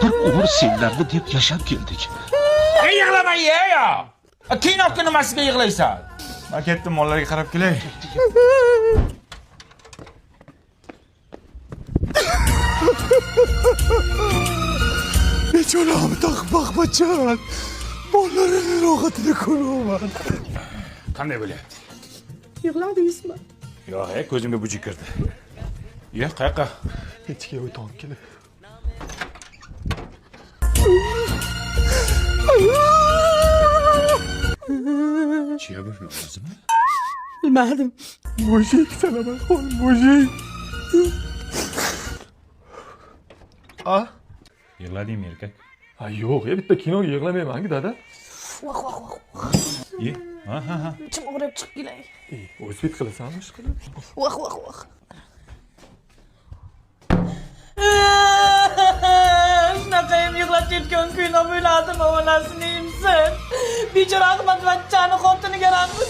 bir umr senlarni deb yashab keldik. Yig'lama ya. Kinoga nimasiga yig'laysan? Men ketdim, mollarga qarab kelay. Bechoram taqbaqbachan. Bollarini rohatini ko'raman. Qanday bo'lyapti? Yig'ladingizmi? Yo'q, ko'zimga buji kirdi. Yo'q, qayoqqa? Ichga o'tib kelib. Chiya bo'lmasmi? Bilmadim. Mujik sanaman, qo'l mujik. Yig'ladingmi, erkak? Yo'q, bitta kinoga yig'lamayman-ku, dada. Voh voh voh. Ha. Ichim og'rib chiqib kelay. O'zbek qilasanmi, ish qilib? Voh voh voh. Shunaqayam yig'lab ketgan kino bo'ladimi, onasini imsin. Bechora Ahmadvachchani xotiniga ranjib